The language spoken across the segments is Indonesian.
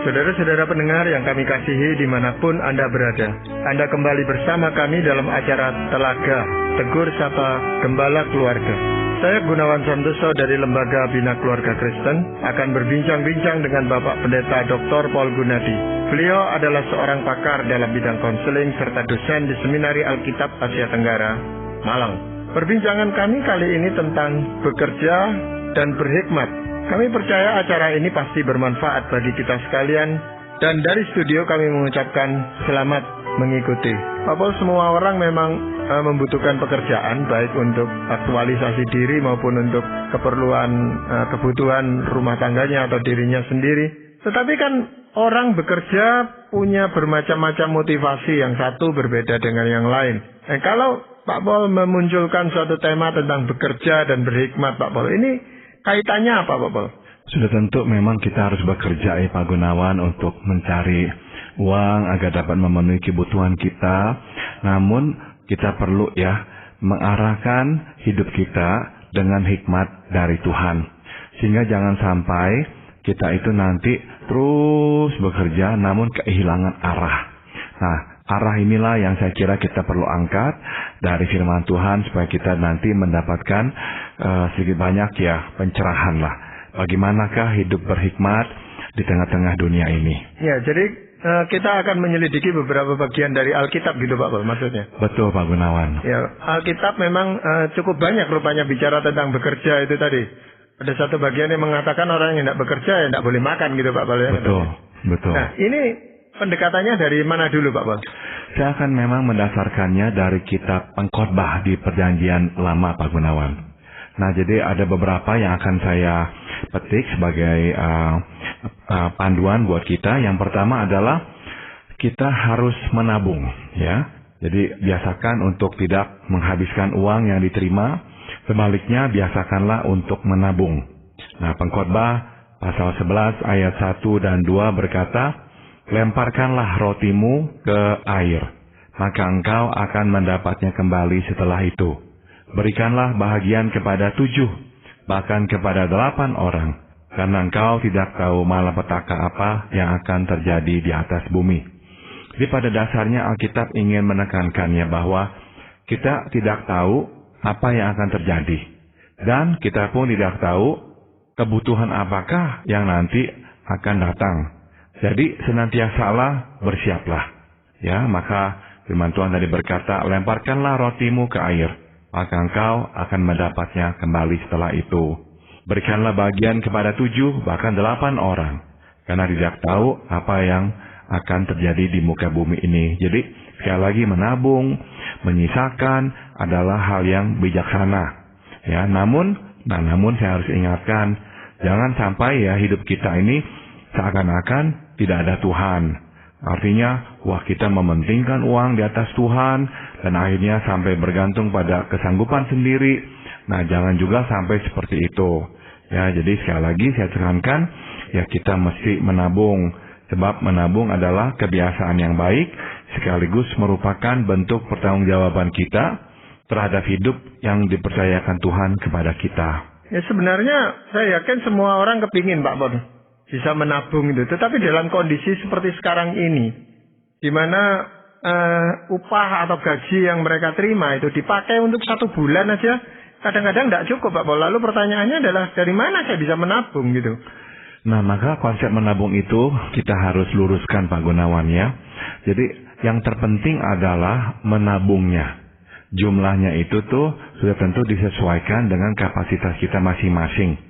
Saudara-saudara pendengar yang kami kasihi dimanapun Anda berada, Anda kembali bersama kami dalam acara Telaga Tegur Sapa Gembala Keluarga. Saya Gunawan Santoso dari Lembaga Bina Keluarga Kristen akan berbincang-bincang dengan Bapak Pendeta Dr. Paul Gunadi. Beliau adalah seorang pakar dalam bidang konseling serta dosen di Seminari Alkitab Asia Tenggara, Malang. Perbincangan kami kali ini tentang bekerja dan berhikmat. Kami percaya acara ini pasti bermanfaat bagi kita sekalian, dan dari studio kami mengucapkan selamat mengikuti. Pak Paul, semua orang memang membutuhkan pekerjaan, baik untuk aktualisasi diri maupun untuk kebutuhan rumah tangganya atau dirinya sendiri. Tetapi kan orang bekerja punya bermacam-macam motivasi, yang satu berbeda dengan yang lain. Kalau Pak Paul memunculkan suatu tema tentang bekerja dan berhikmat, Pak Paul, ini kaitannya apa, Pak Paul? Sudah tentu memang kita harus bekerja, Pak Gunawan, untuk mencari uang agar dapat memenuhi kebutuhan kita. Namun kita perlu mengarahkan hidup kita dengan hikmat dari Tuhan. Sehingga jangan sampai kita itu nanti terus bekerja namun kehilangan arah. Nah, arah inilah yang saya kira kita perlu angkat dari firman Tuhan supaya kita nanti mendapatkan sedikit banyak pencerahan lah. Bagaimanakah hidup berhikmat di tengah-tengah dunia ini? Ya, jadi kita akan menyelidiki beberapa bagian dari Alkitab gitu, Pak Paul, maksudnya. Betul, Pak Gunawan. Ya, Alkitab memang cukup banyak rupanya bicara tentang bekerja itu tadi. Ada satu bagian yang mengatakan orang yang tidak bekerja tidak boleh makan gitu, Pak Paul. Ya, betul, betul. Nah, ini pendekatannya dari mana dulu, Pak Paul? Saya akan memang mendasarkannya dari kitab Pengkhotbah di Perjanjian Lama, Pak Gunawan. Nah, jadi ada beberapa yang akan saya petik sebagai panduan buat kita. Yang pertama adalah kita harus menabung, ya. Jadi biasakan untuk tidak menghabiskan uang yang diterima. Sebaliknya biasakanlah untuk menabung. Nah, Pengkhotbah pasal 11 ayat 1 dan 2 berkata, "Lemparkanlah rotimu ke air, maka engkau akan mendapatnya kembali setelah itu. Berikanlah bahagian kepada 7, bahkan kepada 8 orang, karena engkau tidak tahu malapetaka apa yang akan terjadi di atas bumi." Jadi pada dasarnya Alkitab ingin menekankannya bahwa kita tidak tahu apa yang akan terjadi. Dan kita pun tidak tahu kebutuhan apakah yang nanti akan datang. Jadi senantiasalah bersiaplah. Ya, maka firman Tuhan tadi berkata, "Lemparkanlah rotimu ke air, maka engkau akan mendapatnya kembali setelah itu. Berikanlah bagian kepada 7, bahkan 8 orang, karena tidak tahu apa yang akan terjadi di muka bumi ini." Jadi sekali lagi, menabung, menyisakan adalah hal yang bijaksana. Ya, namun saya harus ingatkan, jangan sampai hidup kita ini seakan-akan tidak ada Tuhan. Artinya, kita mementingkan uang di atas Tuhan, dan akhirnya sampai bergantung pada kesanggupan sendiri. Nah, jangan juga sampai seperti itu. Ya, jadi sekali lagi saya tekankan, kita mesti menabung. Sebab menabung adalah kebiasaan yang baik, sekaligus merupakan bentuk pertanggungjawaban kita terhadap hidup yang dipercayakan Tuhan kepada kita. Ya, sebenarnya saya yakin semua orang kepingin, Pak Paul, bisa menabung itu. Tetapi dalam kondisi seperti sekarang ini, di mana upah atau gaji yang mereka terima itu dipakai untuk 1 bulan aja, kadang-kadang tidak cukup, Pak Paul. Lalu pertanyaannya adalah, dari mana saya bisa menabung gitu? Nah, maka konsep menabung itu kita harus luruskan, Pak Gunawan, ya. Jadi yang terpenting adalah menabungnya. Jumlahnya itu sudah tentu disesuaikan dengan kapasitas kita masing-masing.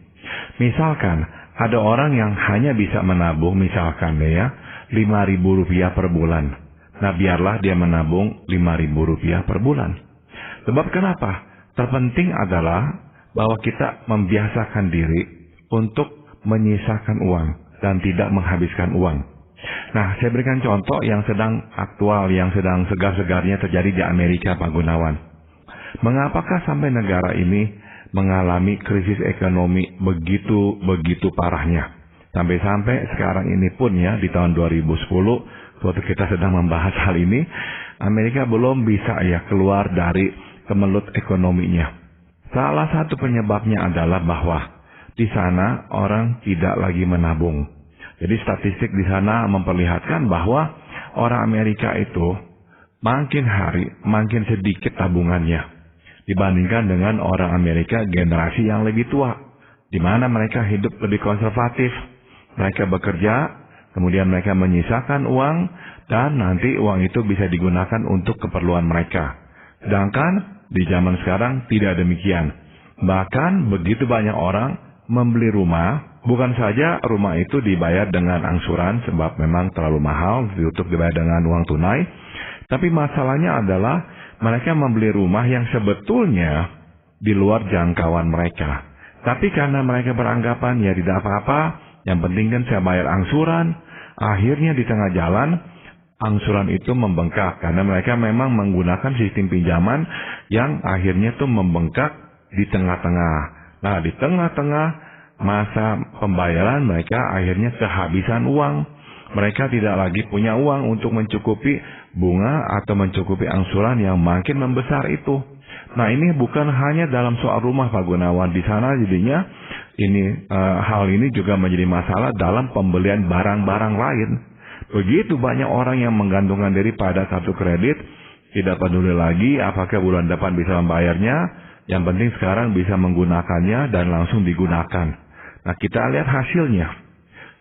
Misalkan ada orang yang hanya bisa menabung misalkan Rp5.000 per bulan. Nah, biarlah dia menabung Rp5.000 per bulan. Sebab kenapa? Terpenting adalah bahwa kita membiasakan diri untuk menyisakan uang dan tidak menghabiskan uang. Nah, saya berikan contoh yang sedang aktual, yang sedang segar-segarnya terjadi di Amerika, Pak Gunawan. Mengapakah sampai negara ini mengalami krisis ekonomi begitu parahnya? Sampai-sampai sekarang ini pun di tahun 2010, waktu kita sedang membahas hal ini, Amerika belum bisa keluar dari kemelut ekonominya. Salah satu penyebabnya adalah bahwa di sana orang tidak lagi menabung. Jadi statistik di sana memperlihatkan bahwa orang Amerika itu makin hari makin sedikit tabungannya dibandingkan dengan orang Amerika generasi yang lebih tua, di mana mereka hidup lebih konservatif. Mereka bekerja, kemudian mereka menyisakan uang, dan nanti uang itu bisa digunakan untuk keperluan mereka. Sedangkan di zaman sekarang tidak demikian. Bahkan begitu banyak orang membeli rumah, bukan saja rumah itu dibayar dengan angsuran sebab memang terlalu mahal untuk dibayar dengan uang tunai, tapi masalahnya adalah mereka membeli rumah yang sebetulnya di luar jangkauan mereka. Tapi karena mereka beranggapan ya tidak apa-apa, yang penting kan saya bayar angsuran, akhirnya di tengah jalan angsuran itu membengkak karena mereka memang menggunakan sistem pinjaman yang akhirnya tuh membengkak di tengah-tengah. Nah, di tengah-tengah masa pembayaran mereka akhirnya kehabisan uang. Mereka tidak lagi punya uang untuk mencukupi bunga atau mencukupi angsuran yang makin membesar itu. Nah, ini bukan hanya dalam soal rumah, Pak Gunawan. Di sana jadinya hal ini juga menjadi masalah dalam pembelian barang-barang lain. Begitu banyak orang yang menggantungkan diri pada kartu kredit, tidak peduli lagi apakah bulan depan bisa membayarnya, yang penting sekarang bisa menggunakannya dan langsung digunakan. Nah, kita lihat hasilnya.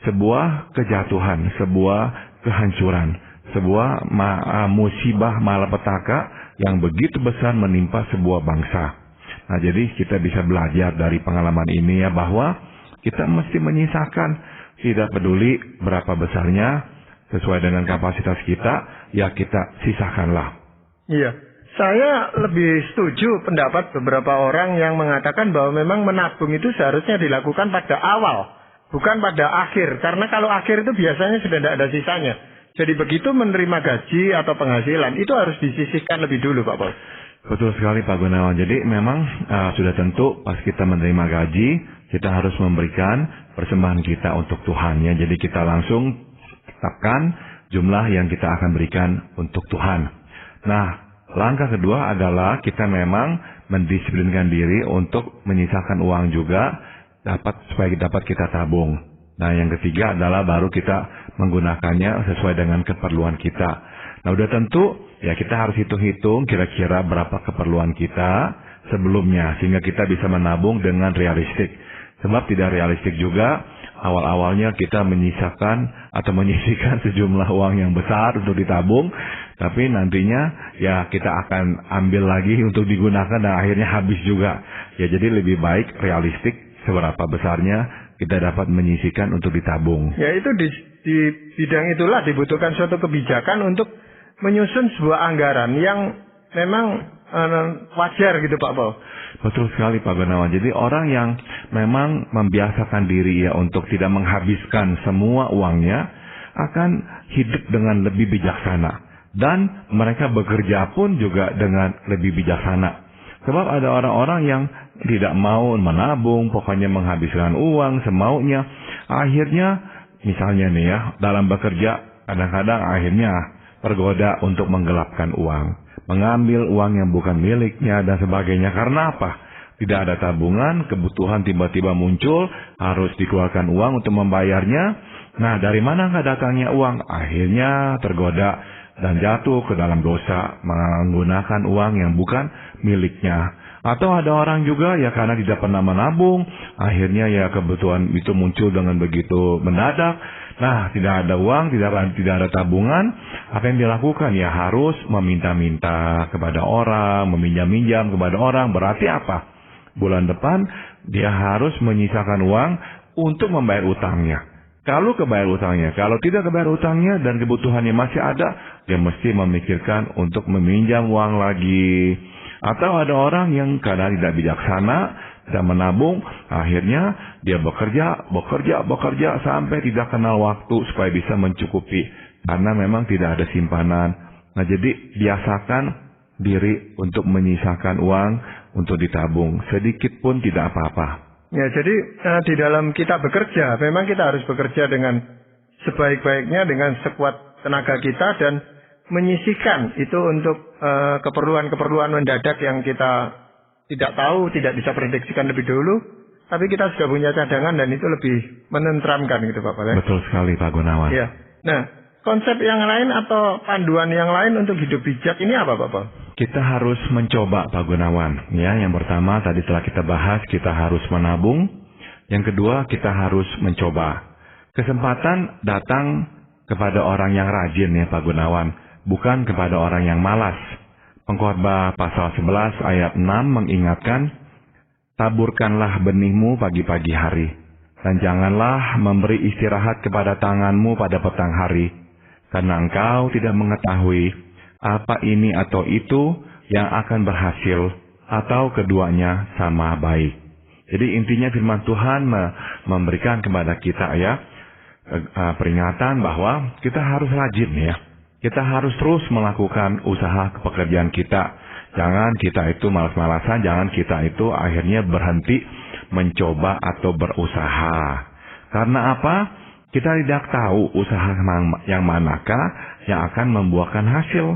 Sebuah kejatuhan, sebuah kehancuran, sebuah musibah malapetaka yang begitu besar menimpa sebuah bangsa. Nah, jadi kita bisa belajar dari pengalaman ini ya, bahwa kita mesti menyisakan, tidak peduli berapa besarnya, sesuai dengan kapasitas kita, ya kita sisakanlah. Iya, saya lebih setuju pendapat beberapa orang yang mengatakan bahwa memang menabung itu seharusnya dilakukan pada awal, bukan pada akhir. Karena kalau akhir itu biasanya sudah tidak ada sisanya. Jadi begitu menerima gaji atau penghasilan, itu harus disisihkan lebih dulu, Pak Paul. Betul sekali, Pak Gunawan. Jadi memang sudah tentu pas kita menerima gaji, kita harus memberikan persembahan kita untuk Tuhan. Ya. Jadi kita langsung tetapkan jumlah yang kita akan berikan untuk Tuhan. Nah, langkah kedua adalah kita memang mendisiplinkan diri untuk menyisakan uang juga supaya dapat kita tabung. Nah, yang ketiga adalah baru kita menggunakannya sesuai dengan keperluan kita. Nah, udah tentu ya kita harus hitung-hitung kira-kira berapa keperluan kita sebelumnya sehingga kita bisa menabung dengan realistik. Sebab tidak realistik juga awal-awalnya kita menyisihkan sejumlah uang yang besar untuk ditabung, tapi nantinya ya kita akan ambil lagi untuk digunakan dan akhirnya habis juga. Ya, jadi lebih baik realistik seberapa besarnya kita dapat menyisihkan untuk ditabung. Ya, itu di bidang itulah dibutuhkan suatu kebijakan untuk menyusun sebuah anggaran yang memang wajar gitu, Pak Paul. Betul sekali, Pak Gunawan. Jadi orang yang memang membiasakan diri ya untuk tidak menghabiskan semua uangnya akan hidup dengan lebih bijaksana. Dan mereka bekerja pun juga dengan lebih bijaksana. Sebab ada orang-orang yang tidak mau menabung, pokoknya menghabiskan uang semaunya. Akhirnya, misalnya nih ya, dalam bekerja kadang-kadang akhirnya tergoda untuk menggelapkan uang, mengambil uang yang bukan miliknya dan sebagainya. Karena apa? Tidak ada tabungan, kebutuhan tiba-tiba muncul, harus dikeluarkan uang untuk membayarnya. Nah, dari mana datangnya uang? Akhirnya tergoda dan jatuh ke dalam dosa menggunakan uang yang bukan miliknya. Atau ada orang juga ya karena tidak pernah menabung, akhirnya ya kebutuhan itu muncul dengan begitu mendadak. Nah, tidak ada uang, tidak ada tabungan, apa yang dilakukan? Ya harus meminta-minta kepada orang, meminjam-minjam kepada orang. Berarti apa? Bulan depan dia harus menyisakan uang untuk membayar utangnya. Kalau kebayar utangnya, kalau tidak kebayar utangnya dan kebutuhannya masih ada, dia mesti memikirkan untuk meminjam uang lagi. Atau ada orang yang karena tidak bijaksana, tidak menabung, akhirnya dia bekerja sampai tidak kenal waktu supaya bisa mencukupi. Karena memang tidak ada simpanan. Nah, jadi biasakan diri untuk menyisakan uang untuk ditabung. Sedikit pun tidak apa-apa. Ya, jadi di dalam kita bekerja, memang kita harus bekerja dengan sebaik-baiknya, dengan sekuat tenaga kita dan menyisihkan itu untuk keperluan-keperluan mendadak yang kita tidak tahu, tidak bisa prediksikan lebih dulu. tapi kita sudah punya cadangan dan itu lebih menenteramkan gitu Pak Pol. Betul sekali Pak Gunawan. Ya. Nah, konsep yang lain atau panduan yang lain untuk hidup bijak ini apa Pak Pol? Kita harus mencoba Pak Gunawan. Ya, yang pertama tadi telah kita bahas, kita harus menabung. Yang kedua, kita harus mencoba. Kesempatan datang kepada orang yang rajin ya Pak Gunawan, bukan kepada orang yang malas. Pengkhotbah pasal 11 ayat 6 mengingatkan, taburkanlah benihmu pagi-pagi hari, dan janganlah memberi istirahat kepada tanganmu pada petang hari, karena engkau tidak mengetahui apa ini atau itu yang akan berhasil, atau keduanya sama baik. Jadi intinya firman Tuhan memberikan kepada kita ya peringatan bahwa kita harus rajin ya. Kita harus terus melakukan usaha pekerjaan kita. Jangan kita itu malas-malasan, jangan kita itu akhirnya berhenti mencoba atau berusaha. Karena apa? Kita tidak tahu usaha yang manakah yang akan membuahkan hasil.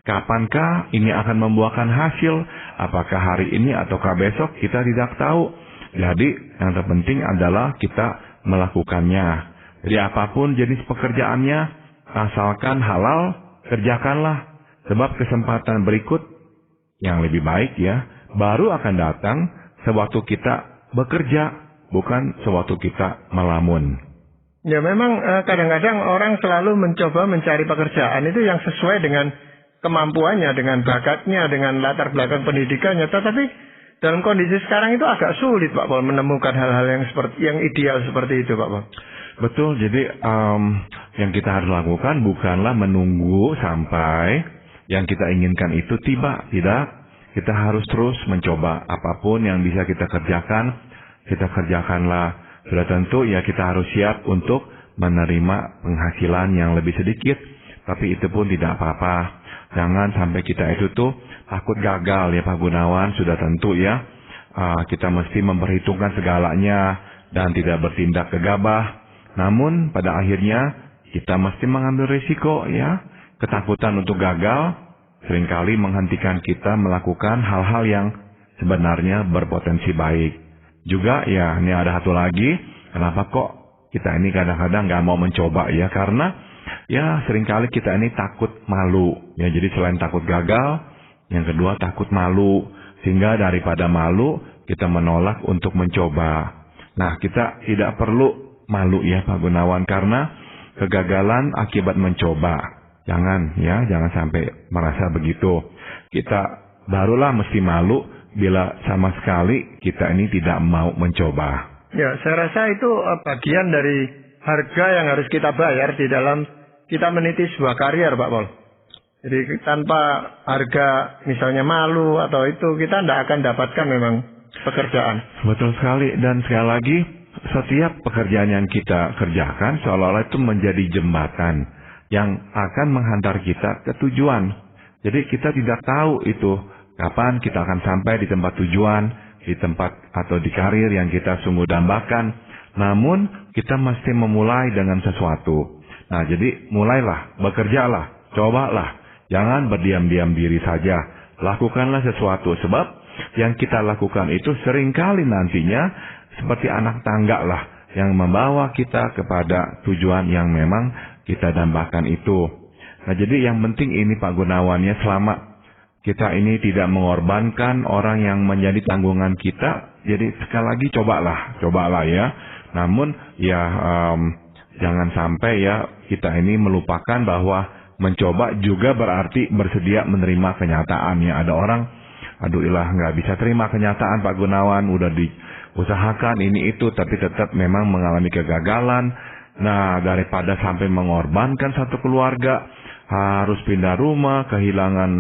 Kapankah ini akan membuahkan hasil? Apakah hari ini ataukah besok? Kita tidak tahu. Jadi yang terpenting adalah kita melakukannya. Jadi apapun jenis pekerjaannya, asalkan halal, kerjakanlah. Sebab kesempatan berikut yang lebih baik ya, baru akan datang sewaktu kita bekerja, bukan sewaktu kita melamun. Ya memang kadang-kadang orang selalu mencoba mencari pekerjaan itu yang sesuai dengan kemampuannya, dengan bakatnya, dengan latar belakang pendidikannya. Tetapi dalam kondisi sekarang itu agak sulit Pak Pol menemukan hal-hal yang ideal seperti itu Pak Pol. Betul, jadi yang kita harus lakukan bukanlah menunggu sampai yang kita inginkan itu tiba. Tidak, kita harus terus mencoba apapun yang bisa kita kerjakan, kita kerjakanlah. Sudah tentu ya kita harus siap untuk menerima penghasilan yang lebih sedikit, tapi itu pun tidak apa-apa. Jangan sampai kita itu tuh takut gagal ya Pak Gunawan, sudah tentu ya. Kita mesti memperhitungkan segalanya dan tidak bertindak gegabah. Namun pada akhirnya kita mesti mengambil risiko ya. Ketakutan untuk gagal seringkali menghentikan kita melakukan hal-hal yang sebenarnya berpotensi baik. Juga ya ini ada satu lagi, kenapa kok kita ini kadang-kadang nggak mau mencoba ya, karena ya seringkali kita ini takut malu ya. Jadi selain takut gagal, yang kedua takut malu, sehingga daripada malu kita menolak untuk mencoba. Nah, kita tidak perlu malu ya Pak Gunawan, karena kegagalan akibat mencoba. Jangan sampai merasa begitu. Kita barulah mesti malu bila sama sekali kita ini tidak mau mencoba. Ya, saya rasa itu bagian dari harga yang harus kita bayar di dalam kita meniti sebuah karier Pak Pol. Jadi tanpa harga misalnya malu atau itu, kita tidak akan dapatkan memang pekerjaan. Betul sekali, dan sekali lagi setiap pekerjaan yang kita kerjakan seolah-olah itu menjadi jembatan yang akan menghantar kita ke tujuan. Jadi kita tidak tahu itu kapan kita akan sampai di tempat tujuan, di tempat atau di karir yang kita sungguh dambakan. Namun kita mesti memulai dengan sesuatu. Nah, jadi mulailah, bekerjalah, cobalah. Jangan berdiam-diam diri saja. Lakukanlah sesuatu, sebab yang kita lakukan itu seringkali nantinya seperti anak tangga lah, yang membawa kita kepada tujuan yang memang kita dambakan itu. Nah, jadi yang penting ini Pak Gunawan ya, selama kita ini tidak mengorbankan orang yang menjadi tanggungan kita, jadi sekali lagi cobalah ya. Namun ya jangan sampai ya kita ini melupakan bahwa mencoba juga berarti bersedia menerima kenyataannya. Ada orang, nggak bisa terima kenyataan Pak Gunawan, udah diusahakan ini itu, tapi tetap memang mengalami kegagalan. Nah, daripada sampai mengorbankan satu keluarga, harus pindah rumah, kehilangan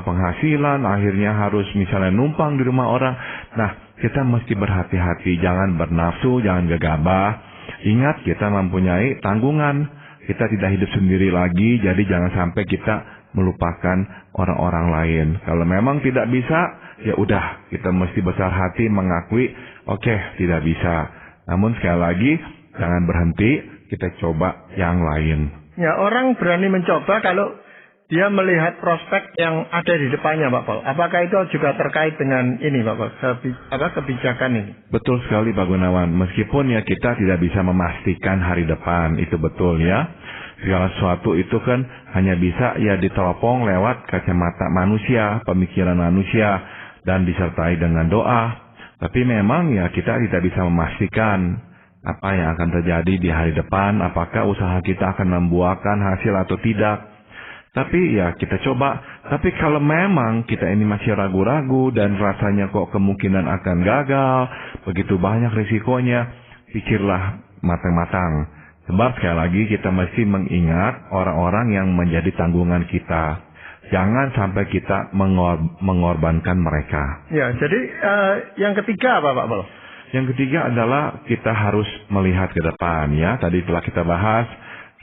penghasilan, akhirnya harus misalnya numpang di rumah orang. Nah, kita mesti berhati-hati, jangan bernafsu, jangan gegabah. Ingat, kita mempunyai tanggungan. Kita tidak hidup sendiri lagi, jadi jangan sampai kita melupakan orang-orang lain. Kalau memang tidak bisa, ya udah, kita mesti besar hati mengakui, oke, tidak bisa. Namun sekali lagi, jangan berhenti, kita coba yang lain. Ya, orang berani mencoba kalau dia melihat prospek yang ada di depannya, Pak Paul. Apakah itu juga terkait dengan ini, Pak Paul, kebijakan ini? Betul sekali, Pak Gunawan. Meskipun ya kita tidak bisa memastikan hari depan, itu betul ya. Segala sesuatu itu kan hanya bisa ya diteropong lewat kacamata manusia, pemikiran manusia, dan disertai dengan doa. Tapi memang ya kita tidak bisa memastikan apa yang akan terjadi di hari depan, apakah usaha kita akan membuahkan hasil atau tidak. Tapi ya kita coba. Tapi kalau memang kita ini masih ragu-ragu dan rasanya kok kemungkinan akan gagal, begitu banyak risikonya, pikirlah matang-matang. Sebab sekali lagi kita mesti mengingat orang-orang yang menjadi tanggungan kita. Jangan sampai kita mengorbankan mereka. Ya, jadi yang ketiga apa, Pak Paul? Yang ketiga adalah kita harus melihat ke depan ya. Tadi telah kita bahas,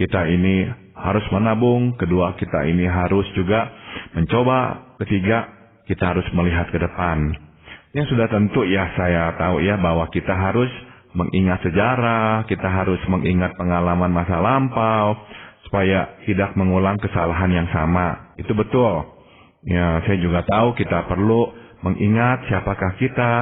kita ini harus menabung. Kedua, kita ini harus juga mencoba. Ketiga, kita harus melihat ke depan. Yang sudah tentu ya saya tahu ya bahwa kita harus mengingat sejarah, kita harus mengingat pengalaman masa lampau supaya tidak mengulang kesalahan yang sama. Itu betul. Ya, saya juga tahu kita perlu mengingat siapakah kita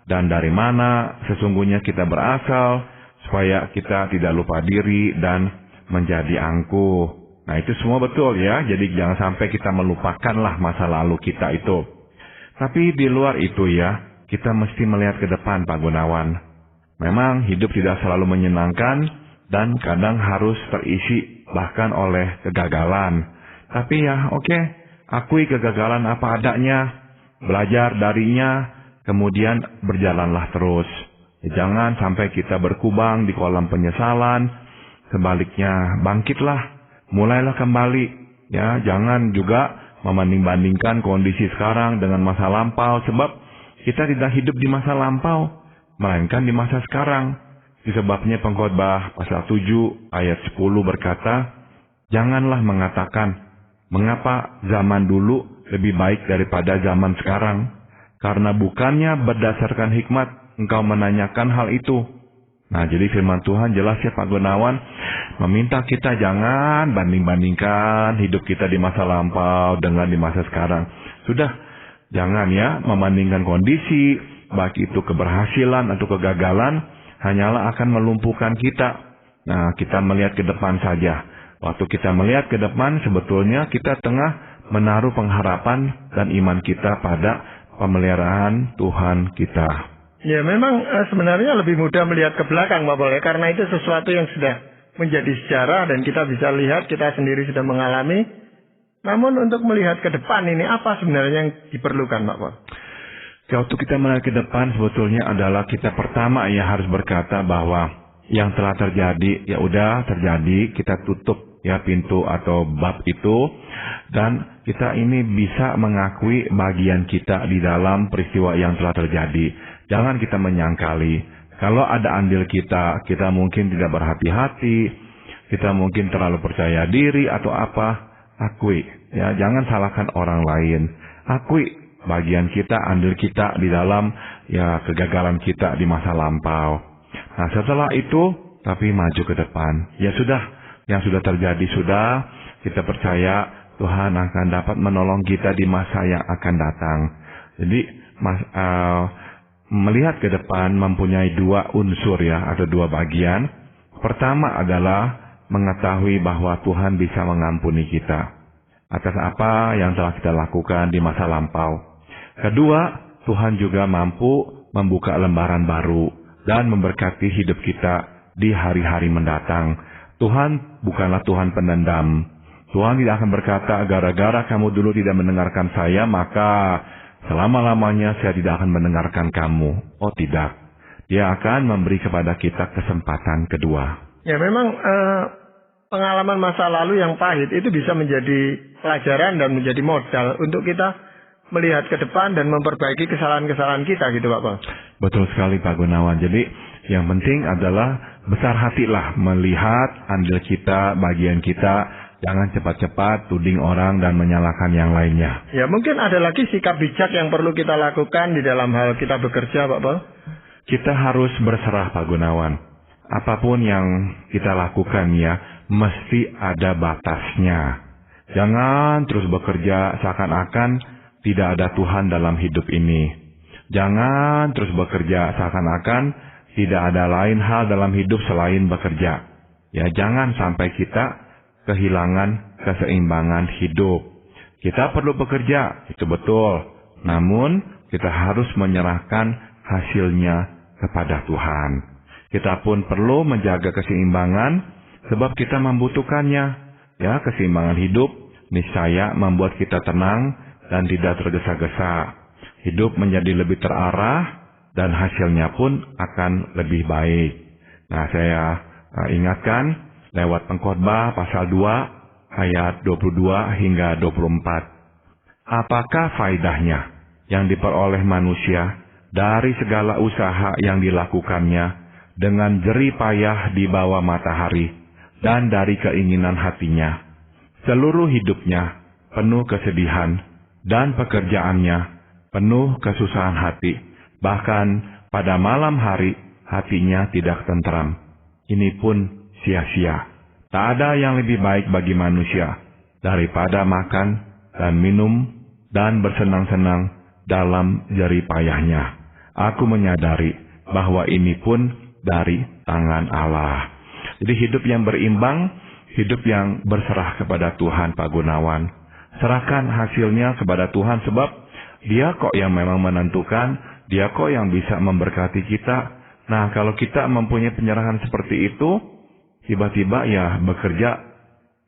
dan dari mana sesungguhnya kita berasal supaya kita tidak lupa diri dan menjadi angkuh. Nah itu semua betul ya. Jadi jangan sampai kita melupakanlah masa lalu kita itu. Tapi di luar itu ya, kita mesti melihat ke depan, Pak Gunawan. Memang hidup tidak selalu menyenangkan dan kadang harus terisi bahkan oleh kegagalan. Tapi ya oke, akui kegagalan apa adanya, belajar darinya, kemudian berjalanlah terus. Ya, jangan sampai kita berkubang di kolam penyesalan. Sebaliknya, bangkitlah, mulailah kembali. Ya, jangan juga membanding-bandingkan kondisi sekarang dengan masa lampau, sebab kita tidak hidup di masa lampau, melainkan di masa sekarang. Disebabnya Pengkhotbah pasal 7 ayat 10 berkata, janganlah mengatakan, mengapa zaman dulu lebih baik daripada zaman sekarang? Karena bukannya berdasarkan hikmat engkau menanyakan hal itu. Nah, jadi firman Tuhan jelas ya Pak Gunawan, meminta kita jangan banding-bandingkan hidup kita di masa lampau dengan di masa sekarang. Sudah, jangan ya membandingkan kondisi, baik itu keberhasilan atau kegagalan, hanyalah akan melumpuhkan kita. Nah, kita melihat ke depan saja. Waktu kita melihat ke depan, sebetulnya kita tengah menaruh pengharapan dan iman kita pada pemeliharaan Tuhan kita. Ya memang sebenarnya lebih mudah melihat ke belakang, Pak Paul, ya, karena itu sesuatu yang sudah menjadi sejarah dan kita bisa lihat, kita sendiri sudah mengalami. Namun untuk melihat ke depan ini apa sebenarnya yang diperlukan, Pak Paul? Waktu kita melihat ke depan sebetulnya adalah kita pertama ya harus berkata bahwa yang telah terjadi ya udah terjadi, kita tutup ya pintu atau bab itu, dan kita ini bisa mengakui bagian kita di dalam peristiwa yang telah terjadi. Jangan kita menyangkali. Kalau ada andil kita, kita mungkin tidak berhati-hati, kita mungkin terlalu percaya diri atau apa, akui. Ya, jangan salahkan orang lain. Akui bagian kita, andil kita di dalam ya kegagalan kita di masa lampau. Nah, setelah itu, tapi maju ke depan. Ya sudah, yang sudah terjadi sudah, kita percaya Tuhan akan dapat menolong kita di masa yang akan datang. Jadi, melihat ke depan mempunyai dua unsur ya, atau dua bagian. Pertama adalah mengetahui bahwa Tuhan bisa mengampuni kita atas apa yang telah kita lakukan di masa lampau. Kedua, Tuhan juga mampu membuka lembaran baru dan memberkati hidup kita di hari-hari mendatang. Tuhan bukanlah Tuhan pendendam. Tuhan tidak akan berkata, gara-gara kamu dulu tidak mendengarkan saya, maka selama-lamanya saya tidak akan mendengarkan kamu. Oh tidak. Dia akan memberi kepada kita kesempatan kedua. Ya memang pengalaman masa lalu yang pahit itu bisa menjadi pelajaran dan menjadi modal untuk kita melihat ke depan dan memperbaiki kesalahan-kesalahan kita gitu Pak Paul. Betul sekali Pak Gunawan. Jadi yang penting adalah besar hatilah melihat andil kita, bagian kita. Jangan cepat-cepat tuding orang dan menyalahkan yang lainnya. Ya mungkin ada lagi sikap bijak yang perlu kita lakukan di dalam hal kita bekerja Pak Paul. Kita harus berserah Pak Gunawan. Apapun yang kita lakukan ya, mesti ada batasnya. Jangan terus bekerja seakan-akan tidak ada Tuhan dalam hidup ini. Jangan terus bekerja seakan-akan tidak ada lain hal dalam hidup selain bekerja. Ya, jangan sampai kita kehilangan keseimbangan hidup. Kita perlu bekerja, itu betul. Namun, kita harus menyerahkan hasilnya kepada Tuhan. Kita pun perlu menjaga keseimbangan sebab kita membutuhkannya. Ya, keseimbangan hidup niscaya membuat kita tenang dan tidak tergesa-gesa. Hidup menjadi lebih terarah dan hasilnya pun akan lebih baik. Nah, saya ingatkan lewat Pengkhotbah pasal 2 ayat 22 hingga 24. Apakah faedahnya yang diperoleh manusia dari segala usaha yang dilakukannya dengan jerih payah di bawah matahari dan dari keinginan hatinya? Seluruh hidupnya penuh kesedihan dan pekerjaannya penuh kesusahan hati. Bahkan pada malam hari hatinya tidak tentram. Ini pun sia-sia. Tak ada yang lebih baik bagi manusia daripada makan dan minum dan bersenang-senang dalam jerih payahnya. Aku menyadari bahwa ini pun dari tangan Allah. Jadi hidup yang berimbang, hidup yang berserah kepada Tuhan, Pak Gunawan. Serahkan hasilnya kepada Tuhan sebab Dia kok yang memang menentukan, Dia kok yang bisa memberkati kita. Nah, kalau kita mempunyai penyerahan seperti itu, tiba-tiba ya bekerja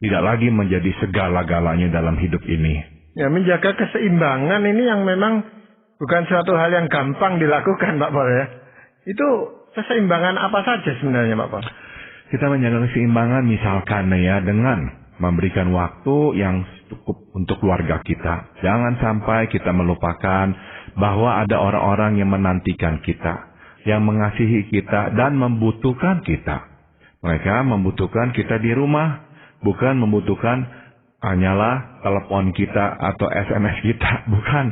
tidak lagi menjadi segala-galanya dalam hidup ini. Ya, menjaga keseimbangan ini yang memang bukan suatu hal yang gampang dilakukan, Pak Pol ya. Itu keseimbangan apa saja sebenarnya, Pak Pol? Kita menjaga keseimbangan misalkan ya dengan memberikan waktu yang cukup untuk keluarga kita. Jangan sampai kita melupakan bahwa ada orang-orang yang menantikan kita, yang mengasihi kita dan membutuhkan kita. Mereka membutuhkan kita di rumah, bukan membutuhkan hanyalah telepon kita atau SMS kita, bukan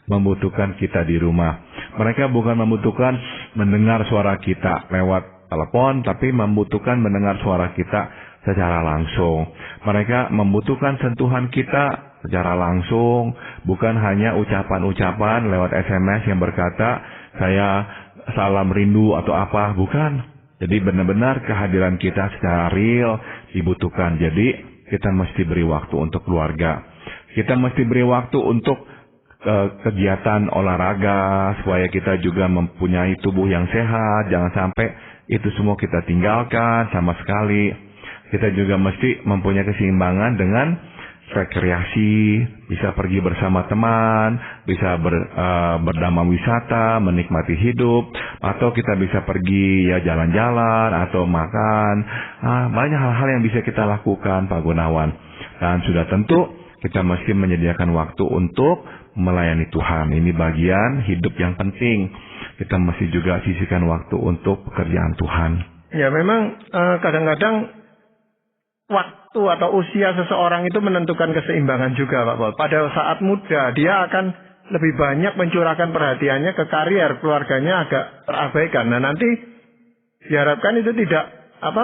membutuhkan kita di rumah. Mereka bukan membutuhkan mendengar suara kita lewat telepon, tapi membutuhkan mendengar suara kita secara langsung. Mereka membutuhkan sentuhan kita secara langsung, bukan hanya ucapan-ucapan lewat SMS yang berkata, saya salam rindu atau apa, bukan. Jadi benar-benar kehadiran kita secara real dibutuhkan. Jadi kita mesti beri waktu untuk keluarga. Kita mesti beri waktu untuk kegiatan olahraga, supaya kita juga mempunyai tubuh yang sehat. Jangan sampai itu semua kita tinggalkan sama sekali. Kita juga mesti mempunyai keseimbangan dengan rekreasi, bisa pergi bersama teman, bisa berdamai wisata, menikmati hidup, atau kita bisa pergi ya jalan-jalan atau makan. Banyak hal-hal yang bisa kita lakukan, Pak Gunawan. Dan sudah tentu kita mesti menyediakan waktu untuk melayani Tuhan. Ini bagian hidup yang penting. Kita mesti juga sisihkan waktu untuk pekerjaan Tuhan. Ya, memang kadang-kadang waktu atau usia seseorang itu menentukan keseimbangan juga, Pak Pol. Pada saat muda, dia akan lebih banyak mencurahkan perhatiannya ke karier, keluarganya agak terabaikan. Nah, nanti diharapkan itu tidak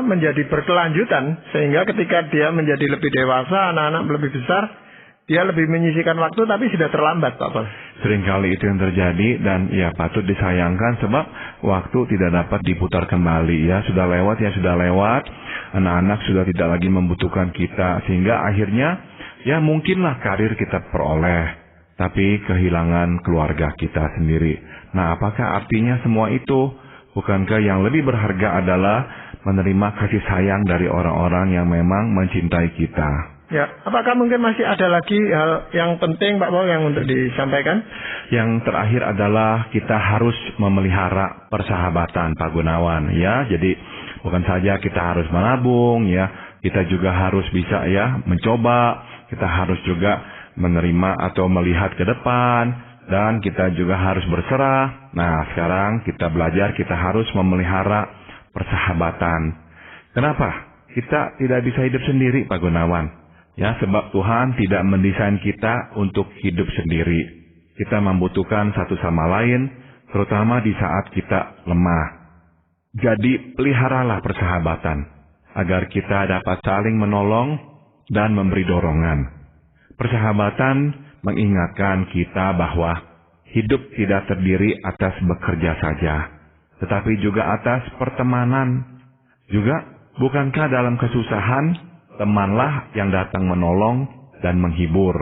menjadi berkelanjutan, sehingga ketika dia menjadi lebih dewasa, anak-anak lebih besar, dia lebih menyisihkan waktu, tapi sudah terlambat, Pak Pol. Seringkali itu yang terjadi dan ya patut disayangkan sebab waktu tidak dapat diputar kembali. Ya, sudah lewat, anak-anak sudah tidak lagi membutuhkan kita, sehingga akhirnya ya mungkinlah karir kita peroleh, tapi kehilangan keluarga kita sendiri. Nah, apakah artinya semua itu? Bukankah yang lebih berharga adalah menerima kasih sayang dari orang-orang yang memang mencintai kita? Ya, apakah mungkin masih ada lagi hal yang penting, Pak Pol, yang untuk disampaikan? Yang terakhir adalah kita harus memelihara persahabatan, Pak Gunawan. Ya, jadi bukan saja kita harus menabung, ya, kita juga harus bisa ya mencoba. Kita harus juga menerima atau melihat ke depan, dan kita juga harus berserah. Nah, sekarang kita belajar, kita harus memelihara persahabatan. Kenapa? Kita tidak bisa hidup sendiri, Pak Gunawan. Ya, sebab Tuhan tidak mendesain kita untuk hidup sendiri. Kita membutuhkan satu sama lain, terutama di saat kita lemah. Jadi, peliharalah persahabatan, agar kita dapat saling menolong dan memberi dorongan. Persahabatan mengingatkan kita bahwa hidup tidak terdiri atas bekerja saja, tetapi juga atas pertemanan. Juga, bukankah dalam kesusahan, temanlah yang datang menolong dan menghibur.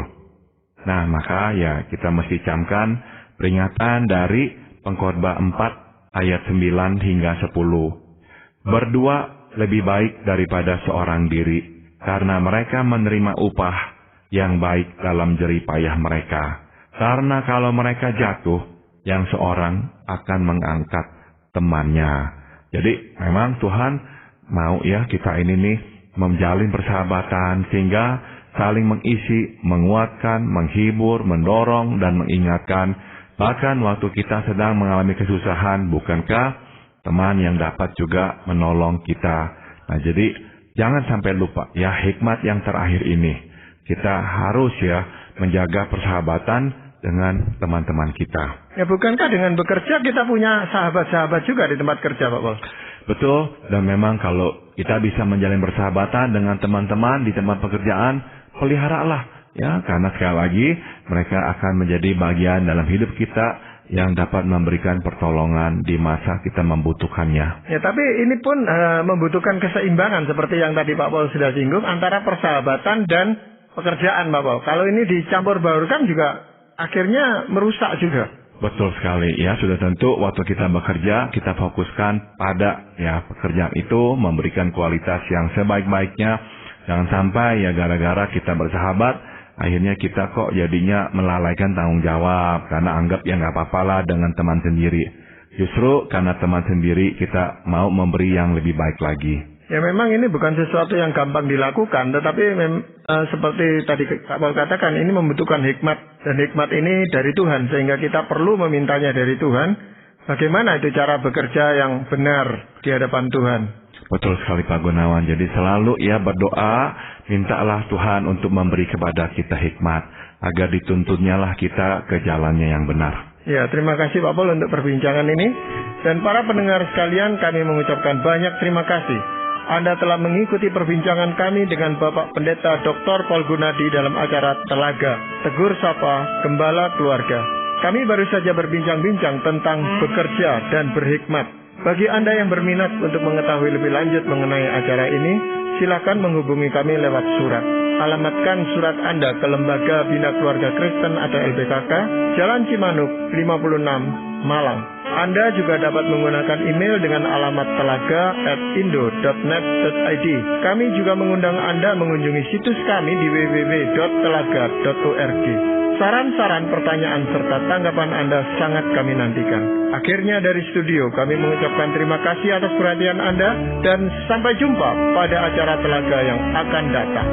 Nah, maka ya kita mesti camkan peringatan dari Pengkhotbah 4 ayat 9 hingga 10. Berdua lebih baik daripada seorang diri, karena mereka menerima upah yang baik dalam jerih payah mereka. Karena kalau mereka jatuh, yang seorang akan mengangkat temannya. Jadi memang Tuhan mau ya kita ini nih menjalin persahabatan sehingga saling mengisi, menguatkan, menghibur, mendorong, dan mengingatkan. Bahkan waktu kita sedang mengalami kesusahan, bukankah teman yang dapat juga menolong kita? Nah, jadi jangan sampai lupa ya hikmat yang terakhir ini. Kita harus ya menjaga persahabatan dengan teman-teman kita. Ya, bukankah dengan bekerja kita punya sahabat-sahabat juga di tempat kerja, Pak Paul? Betul, dan memang kalau kita bisa menjalin persahabatan dengan teman-teman di tempat pekerjaan, peliharalah. Ya, karena sekali lagi mereka akan menjadi bagian dalam hidup kita yang dapat memberikan pertolongan di masa kita membutuhkannya. Ya, tapi ini pun membutuhkan keseimbangan seperti yang tadi Pak Paul sudah singgung antara persahabatan dan pekerjaan, Pak Paul. Kalau ini dicampur baurkan juga akhirnya merusak juga. Betul sekali ya, sudah tentu waktu kita bekerja kita fokuskan pada ya pekerjaan itu memberikan kualitas yang sebaik-baiknya. Jangan sampai ya gara-gara kita bersahabat akhirnya kita kok jadinya melalaikan tanggung jawab karena anggap ya nggak apa-apa lah dengan teman sendiri. Justru karena teman sendiri kita mau memberi yang lebih baik lagi. Ya, memang ini bukan sesuatu yang gampang dilakukan, tetapi seperti tadi Pak Paul katakan, ini membutuhkan hikmat, dan hikmat ini dari Tuhan, sehingga kita perlu memintanya dari Tuhan. Bagaimana itu cara bekerja yang benar di hadapan Tuhan? Betul sekali Pak Gunawan. Jadi selalu ya berdoa, mintalah Tuhan untuk memberi kepada kita hikmat, agar dituntunnya lah kita ke jalannya yang benar. Ya, terima kasih Pak Paul untuk perbincangan ini. Dan para pendengar sekalian, kami mengucapkan banyak terima kasih. Anda telah mengikuti perbincangan kami dengan Bapak Pendeta Dr. Paul Gunadi dalam acara Telaga, Tegur Sapa, Gembala Keluarga. Kami baru saja berbincang-bincang tentang bekerja dan berhikmat. Bagi Anda yang berminat untuk mengetahui lebih lanjut mengenai acara ini, silakan menghubungi kami lewat surat. Alamatkan surat Anda ke Lembaga Bina Keluarga Kristen atau LBKK, Jalan Cimanuk 56, Malang. Anda juga dapat menggunakan email dengan alamat telaga@indo.net.id. Kami juga mengundang Anda mengunjungi situs kami di www.telaga.org. Saran-saran, pertanyaan, serta tanggapan Anda sangat kami nantikan. Akhirnya dari studio, kami mengucapkan terima kasih atas perhatian Anda dan sampai jumpa pada acara Telaga yang akan datang.